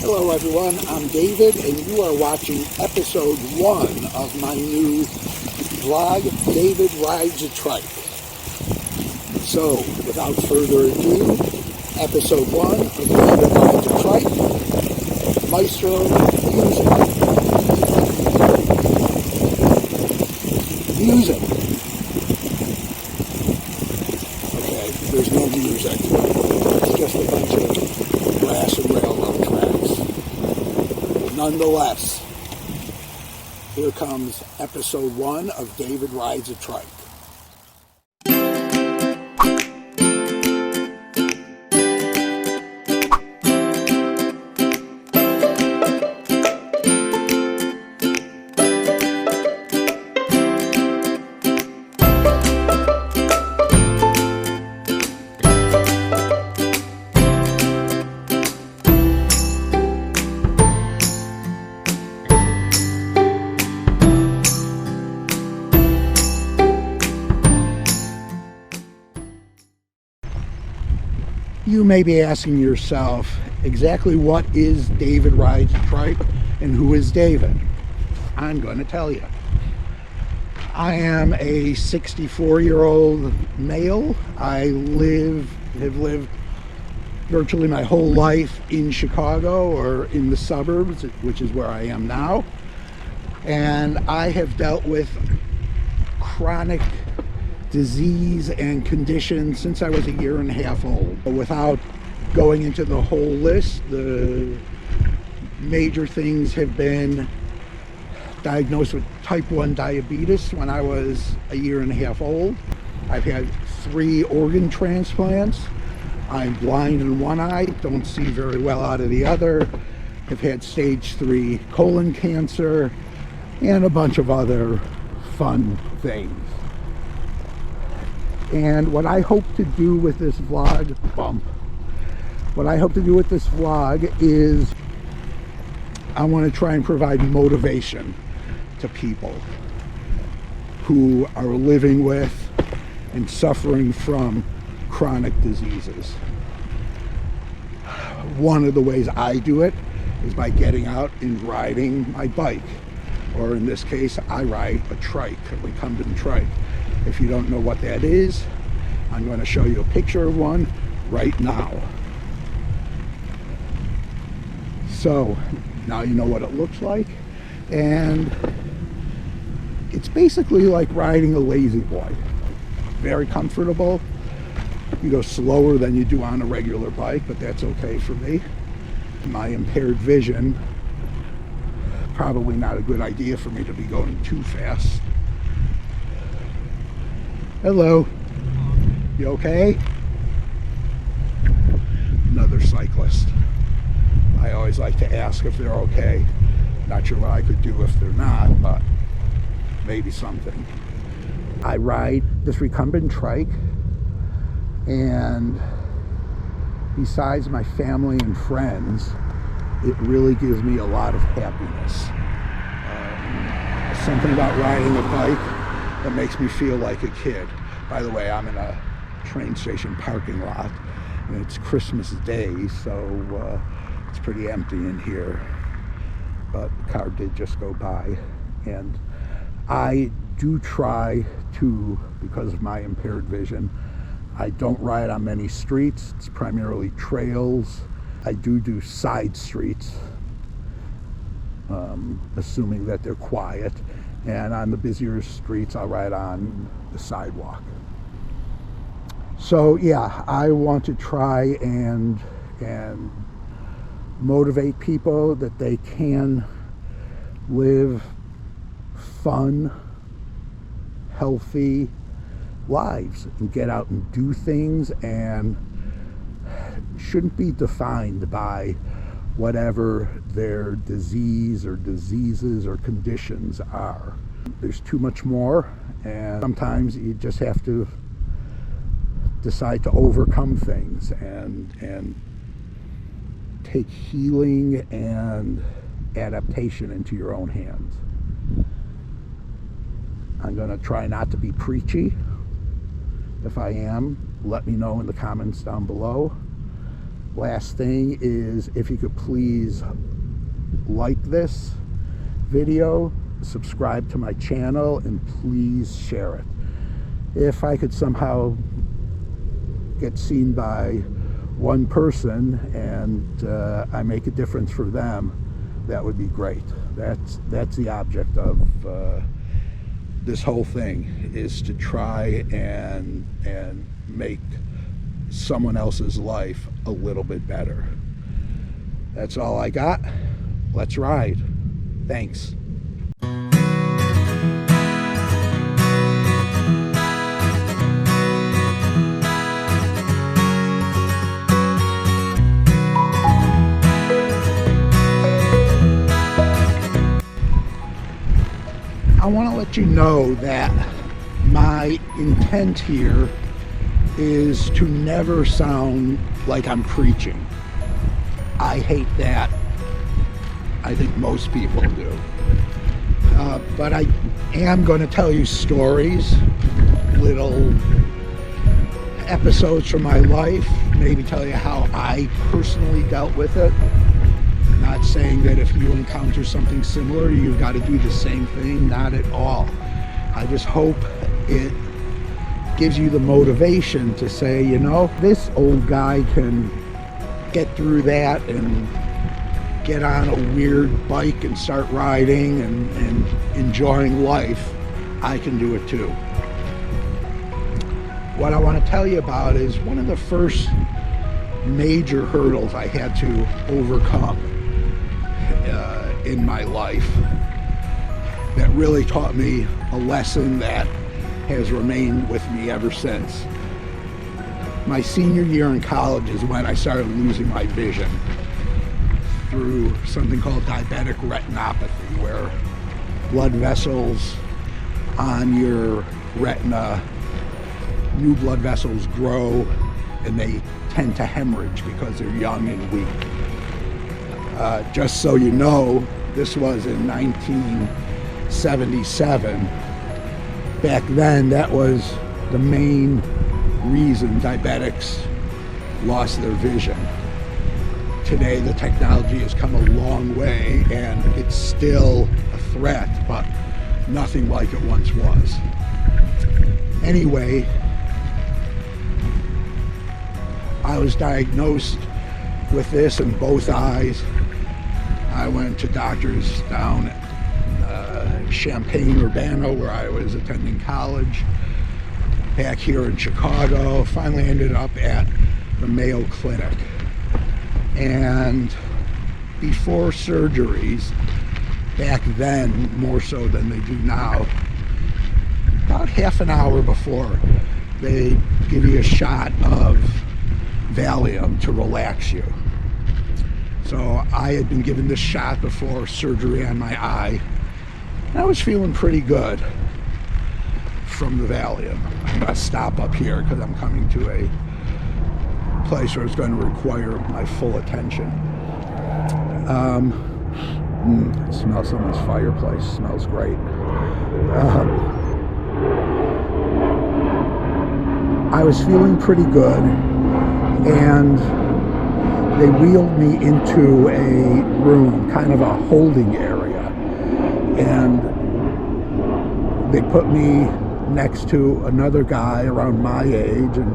Hello everyone, I'm David and you are watching episode 1 of my new vlog, David Rides a Trike. So, without further ado, episode 1 of David Rides a Trike, Maestro Music. Okay, there's no music. It's just a bunch of grass and railroad tracks. Nonetheless, here comes episode 1 of David Rides a Trike. You may be asking yourself, exactly what is David Rides a Trike and who is David? I'm going to tell you. I am a 64-year-old male. I have lived virtually my whole life in Chicago or in the suburbs, which is where I am now. And I have dealt with chronic disease and conditions since I was a year and a half old. Without going into the whole list, the major things have been diagnosed with type 1 diabetes when I was a year and a half old. I've had 3 organ transplants. I'm blind in one eye, don't see very well out of the other. I've had stage 3 colon cancer and a bunch of other fun things. And what I hope to do with this vlog, is I want to try and provide motivation to people who are living with and suffering from chronic diseases. One of the ways I do it is by getting out and riding my bike, or in this case, I ride a trike, a recumbent trike. If you don't know what that is, I'm going to show you a picture of one right now. So now you know what it looks like, and it's basically like riding a lazy boy. Very comfortable. You go slower than you do on a regular bike, but that's okay for me. My impaired vision, probably not a good idea for me to be going too fast. Hello. You okay? Another cyclist. I always like to ask if they're okay. Not sure what I could do if they're not, but maybe something. I ride this recumbent trike, and besides my family and friends, it really gives me a lot of happiness. Something about riding a bike that makes me feel like a kid. By the way, I'm in a train station parking lot, and it's Christmas Day, so it's pretty empty in here. But the car did just go by, and I do try to, because of my impaired vision, I don't ride on many streets. It's primarily trails. I do side streets, assuming that they're quiet. And on the busier streets, I'll ride on the sidewalk. So yeah, I want to try and motivate people that they can live fun, healthy lives and get out and do things, and shouldn't be defined by whatever their disease or diseases or conditions are. There's too much more, and sometimes you just have to decide to overcome things and take healing and adaptation into your own hands. I'm going to try not to be preachy. If I am, let me know in the comments down below. Last thing is, if you could please like this video, subscribe to my channel, and please share it. If I could somehow get seen by one person and I make a difference for them, that would be great. That's the object of this whole thing, is to try and make someone else's life a little bit better. That's all I got. Let's ride. Thanks. I want to let you know that my intent here is to never sound like I'm preaching. I hate that. I think most people do. But I am going to tell you stories, little episodes from my life, maybe tell you how I personally dealt with it. Not saying that if you encounter something similar, you've got to do the same thing. Not at all. I just hope it gives you the motivation to say, you know, this old guy can get through that and get on a weird bike and start riding and enjoying life. I can do it too. What I want to tell you about is one of the first major hurdles I had to overcome in my life that really taught me a lesson that has remained with me ever since. My senior year in college is when I started losing my vision through something called diabetic retinopathy, where blood vessels on your retina, new blood vessels grow and they tend to hemorrhage because they're young and weak. Just so you know, this was in 1977. Back then, that was the main reason diabetics lost their vision. Today, the technology has come a long way, and it's still a threat, but nothing like it once was. Anyway, I was diagnosed with this in both eyes. I went to doctors down at Champaign-Urbana, where I was attending college, back here in Chicago. Finally ended up at the Mayo Clinic. And before surgeries, back then, more so than they do now, about half an hour before, they give you a shot of Valium to relax you. So I had been given this shot before surgery on my eye, and I was feeling pretty good from the Valium. I'm going to stop up here because I'm coming to a place where it's going to require my full attention. I smell someone's fireplace. It smells great. I was feeling pretty good, and they wheeled me into a room, kind of a holding area, and they put me next to another guy around my age, and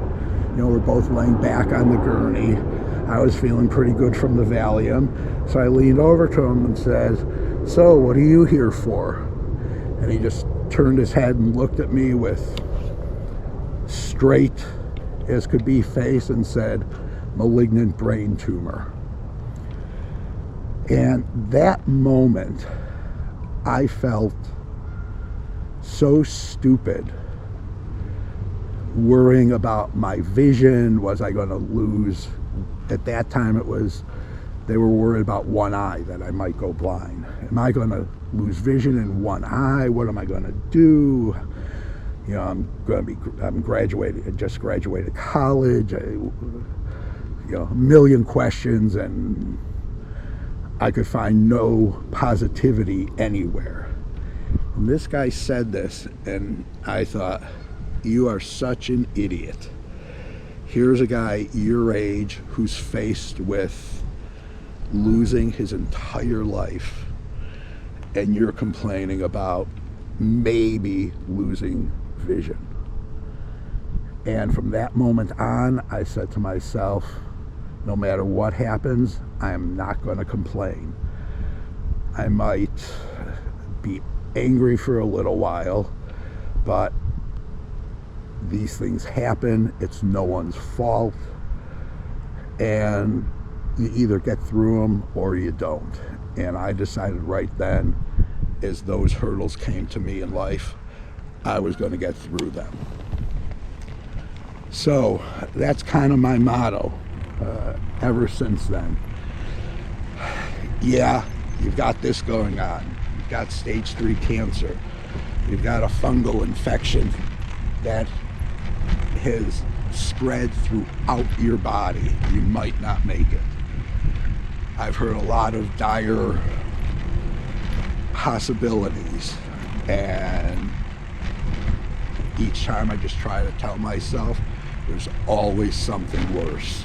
you know, we're both laying back on the gurney. I was feeling pretty good from the Valium, so I leaned over to him and said, "So, what are you here for?" And he just turned his head and looked at me with straight as could be face and said, "Malignant brain tumor." And that moment, I felt so stupid, worrying about my vision. Was I going to lose? At that time, they were worried about one eye, that I might go blind. Am I going to lose vision in one eye? What am I going to do? You know, I'm graduated. I just graduated college. A million questions, and I could find no positivity anywhere. And this guy said this, and I thought, you are such an idiot. Here's a guy your age who's faced with losing his entire life, and you're complaining about maybe losing vision. And from that moment on, I said to myself, no matter what happens, I am not going to complain. I might be angry for a little while, but these things happen. It's no one's fault. And you either get through them or you don't. And I decided right then, as those hurdles came to me in life, I was going to get through them. So that's kind of my motto ever since then. Yeah, you've got this going on. You've got stage 3 cancer. You've got a fungal infection that has spread throughout your body. You might not make it. I've heard a lot of dire possibilities, and each time I just try to tell myself there's always something worse.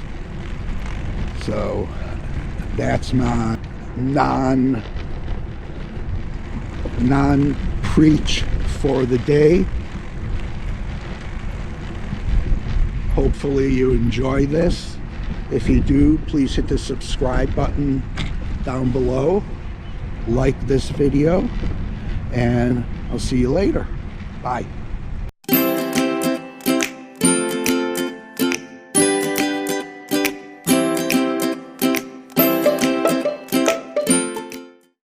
So that's my non-preach for the day. Hopefully you enjoy this. If you do, please hit the subscribe button down below, like this video, and I'll see you later. Bye.